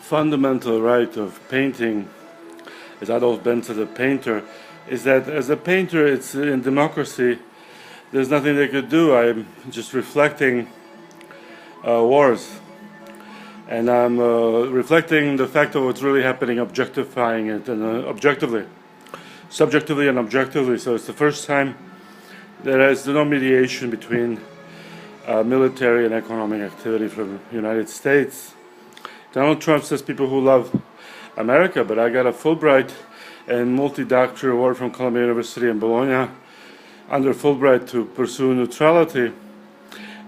fundamental right of painting, as Adolf Benza, the painter, is that as a painter, it's in democracy, there's nothing they could do. I'm just reflecting wars. And I'm reflecting the fact of what's really happening, objectifying it, and objectively, subjectively and objectively. So it's the first time there is no mediation between military and economic activity from the United States. Donald Trump says people who love America, but I got a Fulbright and multi-doctorate award from Columbia University in Bologna under Fulbright to pursue neutrality.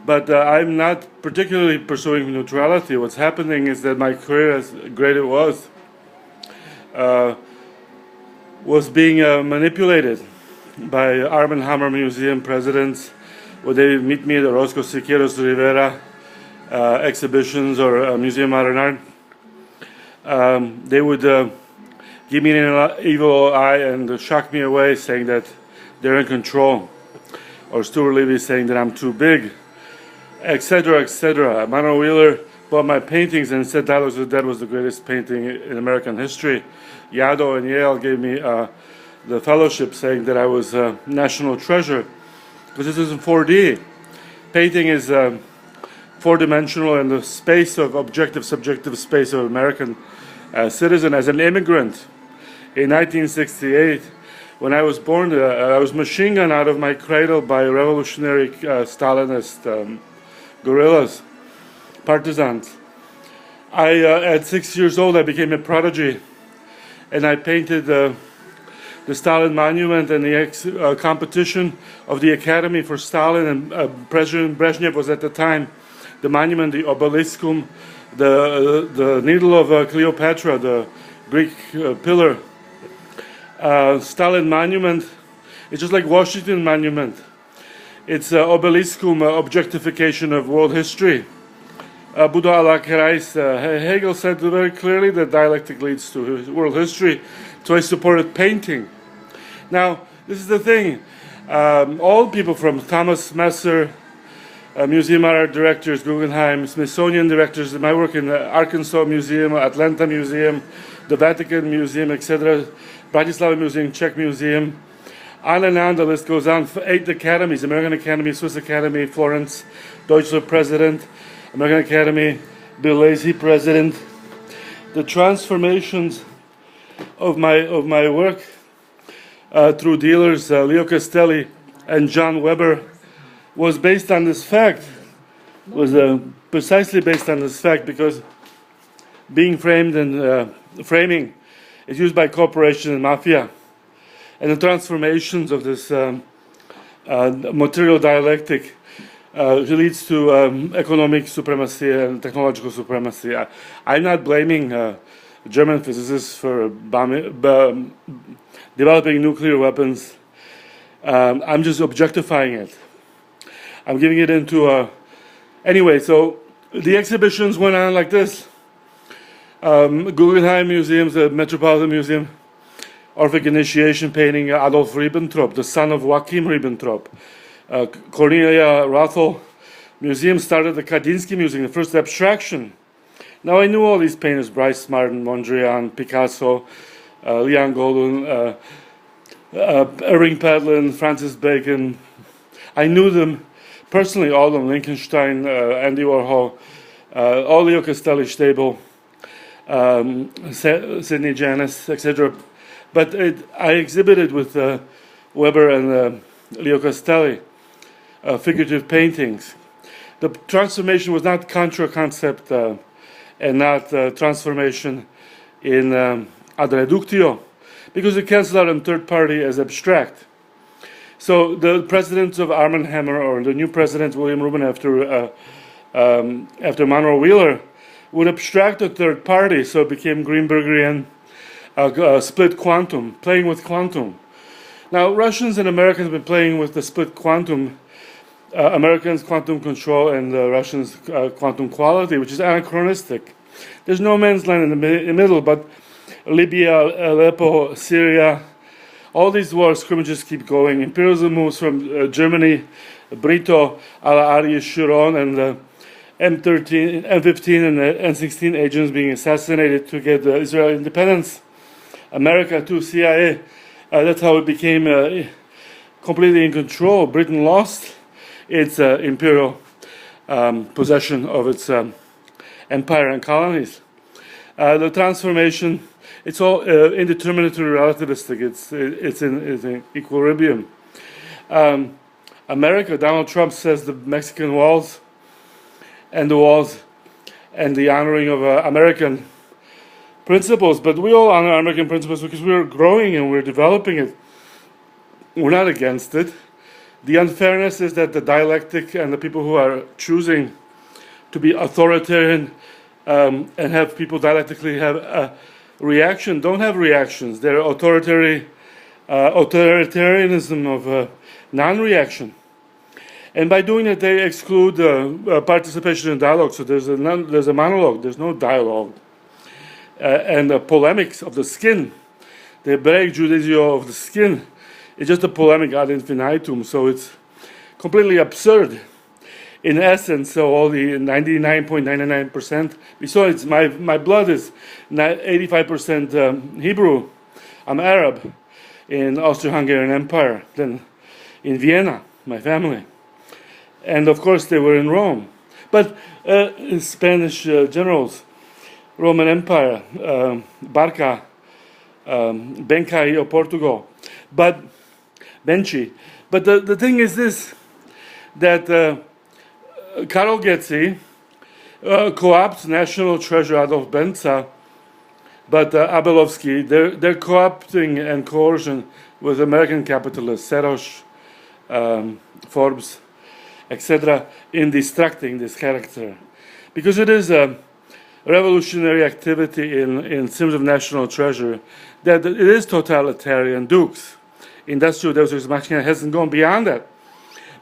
But I'm not particularly pursuing neutrality. What's happening is that my career, as great it was being manipulated by Arm and Hammer Museum presidents. When they meet me at the Roscoe Siqueiros Rivera exhibitions or Museum of Modern Art, they would give me an evil eye and shock me away, saying that they're in control. Or Stuart Levy saying that I'm too big, etc., etc. Manuel Wheeler bought my paintings and said Dialogues with the Dead was the greatest painting in American history. Yaddo and Yale gave me the fellowship, saying that I was a national treasure. Because this isn't 4D. Painting is four-dimensional in the space of objective, subjective space of American citizen. As an immigrant in 1968, when I was born, I was machine gunned out of my cradle by revolutionary Stalinist guerrillas, partisans. At 6 years old, I became a prodigy, and I painted the Stalin Monument and the competition of the Academy for Stalin, and President Brezhnev was at the time the monument, the obeliscum, the needle of Cleopatra, the Greek pillar. Stalin Monument, it's just like Washington Monument. It's obeliscum, objectification of world history. Buddha Allah Christ, Hegel said very clearly that dialectic leads to world history, so I supported painting. Now, this is the thing. All people from Thomas Messer, Museum art directors, Guggenheim, Smithsonian directors, my work in the Arkansas Museum, Atlanta Museum, the Vatican Museum, etc., Bratislava Museum, Czech Museum, on and on the list goes on. 8 academies, American Academy, Swiss Academy, Florence, Deutschler President, American Academy, Bill Lacy President. The transformations of my work through dealers, Leo Castelli and John Weber, was based on this fact, was precisely based on this fact, because being framed and framing is used by corporations and mafia. And the transformations of this material dialectic leads to economic supremacy and technological supremacy. I'm not blaming German physicists for developing nuclear weapons. I'm just objectifying it. I'm giving it into anyway, so the exhibitions went on like this. Guggenheim Museums, the Metropolitan Museum, Orphic Initiation painting, Adolf Ribbentrop, the son of Joachim Ribbentrop. Cornelia Rothel Museum started the Kandinsky Museum, the first abstraction. Now I knew all these painters, Bryce Martin, Mondrian, Picasso, Leon Golden, Irving Pedlin, Francis Bacon. I knew them personally, all of them, Lichtenstein, Andy Warhol, all Leo Castelli, Stabel, Sidney Janis, etc. But I exhibited with Weber and Leo Castelli figurative paintings. The transformation was not contra-concept and not transformation in ad reductio, because it canceled out on third party as abstract. So the president of Arm & Hammer, or the new president, William Rubin, after Manuel Wheeler, would abstract a third party, so it became Greenbergian split quantum, playing with quantum. Now, Russians and Americans have been playing with the split quantum, Americans quantum control and Russians quantum quality, which is anachronistic. There's no man's land in the middle, but Libya, Aleppo, Syria, all these war scrimmages keep going. Imperialism moves from Germany, Brito, Ala Arias Chiron, and M13, M15, and N16 agents being assassinated to get Israeli independence. America too, CIA. That's how it became completely in control. Britain lost its imperial possession of its empire and colonies. The transformation, it's all indeterminate and relativistic. It's in equilibrium. America, Donald Trump says the Mexican walls and the honoring of American principles, but we all honor American principles because we're growing and we're developing it. We're not against it. The unfairness is that the dialectic and the people who are choosing to be authoritarian and have people dialectically have a reaction don't have reactions. They're authoritarianism of non-reaction. And by doing it, they exclude participation in dialogue. So there's a monologue. There's no dialogue. And the polemics of the skin, the Hebraic judizio of the skin, is just a polemic ad infinitum. So it's completely absurd. In essence, so all the 99.99%, besides my blood is 85% Hebrew. I'm Arab in Austro-Hungarian Empire. Then in Vienna, my family. And of course they were in Rome. But Spanish generals, Roman Empire, Barca, BENCA of Portugal, but Benci. But the thing is this, that Karol Getzi co-opts national treasure Adolf Benca, but Abelowski, they're co-opting and coercion with American capitalists, Soros, Forbes, etc., in distracting this character. Because it is a revolutionary activity in terms of national treasure, that it is totalitarian dukes. Industrial Deus Ex Machina hasn't gone beyond that.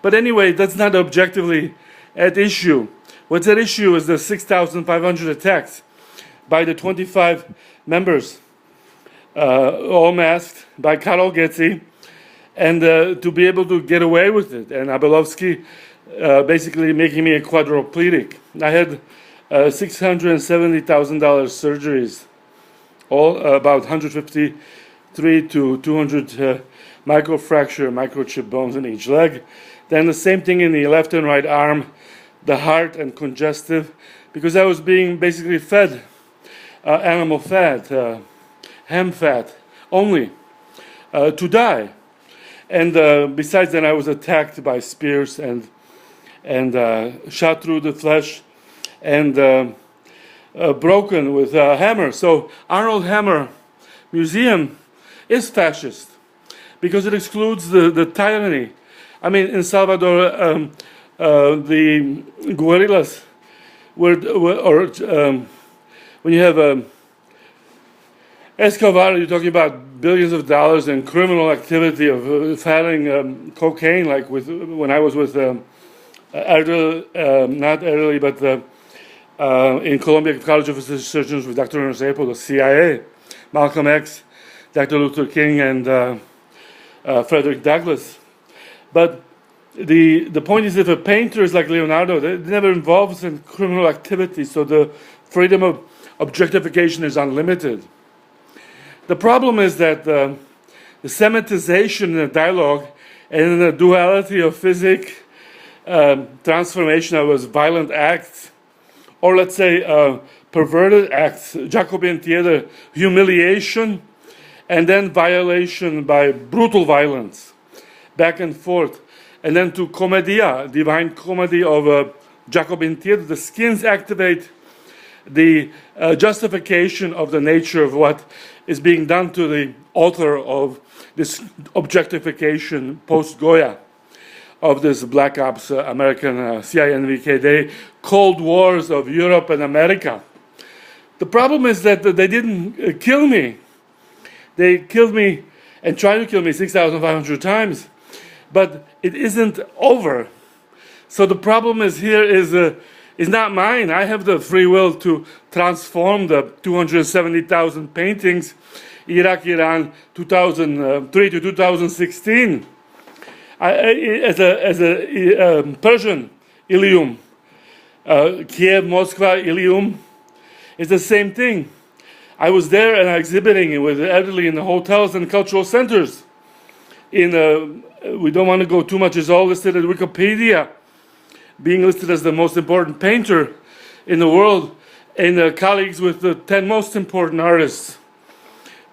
But anyway, that's not objectively at issue. What's at issue is the 6,500 attacks by the 25 members, all masked, by Karol Getzi, and to be able to get away with it. And Abelowski basically making me a quadriplegic. I had $670,000 surgeries, all about 153 to 200 microfracture, microchip bones in each leg. Then the same thing in the left and right arm, the heart and congestive, because I was being basically fed animal fat, ham fat only, to die. And besides that, I was attacked by spears and shot through the flesh and broken with a hammer. So Arnold Hammer Museum is fascist because it excludes the tyranny. I mean, in Salvador, the guerrillas when you have Escobar, you're talking about billions of dollars in criminal activity of filing cocaine, like when I was with not Erdely, but in Columbia College of Physicians with Dr.Hc, the CIA, Malcolm X, Dr. Luther King, and Frederick Douglass. But the point is, if a painter is like Leonardo, they're never involved in criminal activity, so the freedom of objectification is unlimited. The problem is that the Semitization in the dialogue and in the duality of physic, transformation of as violent acts, or let's say perverted acts, Jacobean theater, humiliation, and then violation by brutal violence, back and forth, and then to commedia, divine comedy of Jacobean theater. The skins activate the justification of the nature of what is being done to the author of this objectification post-Goya of this Black Ops American CIA and VKD Cold Wars of Europe and America. The problem is that they didn't kill me. They killed me and tried to kill me 6,500 times, but it isn't over. So the problem is here is not mine. I have the free will to transform the 270,000 paintings, Iraq, Iran, 2003 to 2016, as a Persian Ilium, Kiev, Moscow, Ilium. It's the same thing. I was there and exhibiting with the elderly in the hotels and cultural centers. We don't want to go too much, it's all listed at Wikipedia, being listed as the most important painter in the world, and colleagues with the 10 most important artists.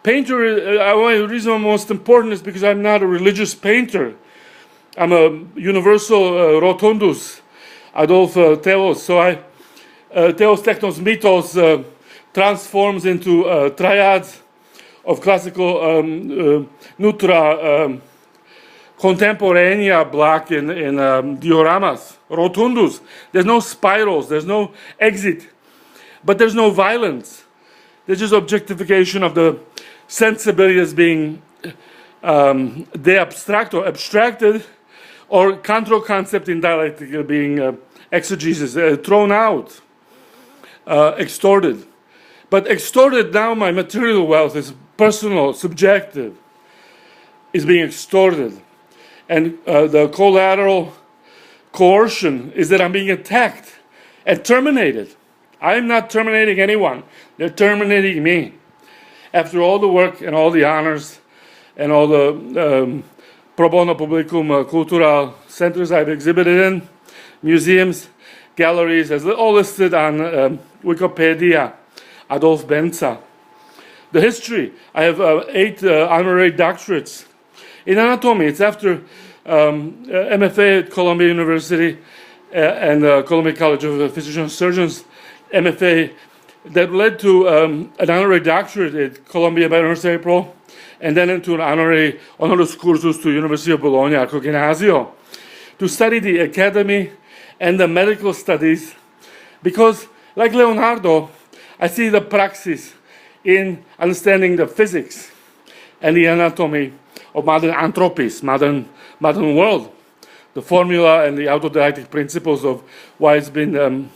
Painter, the reason I'm most important is because I'm not a religious painter. I'm a universal rotundus, Adolf Theos. So Theos, Technos, Mythos transforms into triads of classical Nutra, Contemporanea block in dioramas, rotundus. There's no spirals, there's no exit, but there's no violence. There's just objectification of the sensibility as being de abstracto, abstracted, or contra-concept in dialectic being exegesis, thrown out, extorted. But extorted now, my material wealth is personal, subjective, is being extorted. And the collateral coercion is that I'm being attacked and terminated. I'm not terminating anyone. They're terminating me. After all the work and all the honors and all the pro bono publicum cultural centers I've exhibited in, museums, galleries, as all listed on Wikipedia, Adolf BENCA. The history, I have 8 honorary doctorates. In anatomy, it's after MFA at Columbia University and Columbia College of Physicians and Surgeons, MFA, that led to an honorary doctorate at Columbia University Pro, and then into an honoris cursus to University of Bologna, Arco Ginnasio, to study the academy and the medical studies, because, like Leonardo, I see the praxis in understanding the physics and the anatomy of modern anthropis, modern world, the formula and the autodidactic principles of why it's been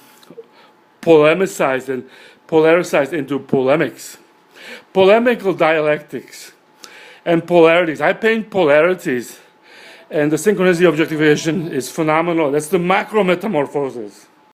polemicized and polarized into polemics. Polemical dialectics and polarities. I paint polarities, and the synchronicity objectification is phenomenal. That's the macro metamorphosis.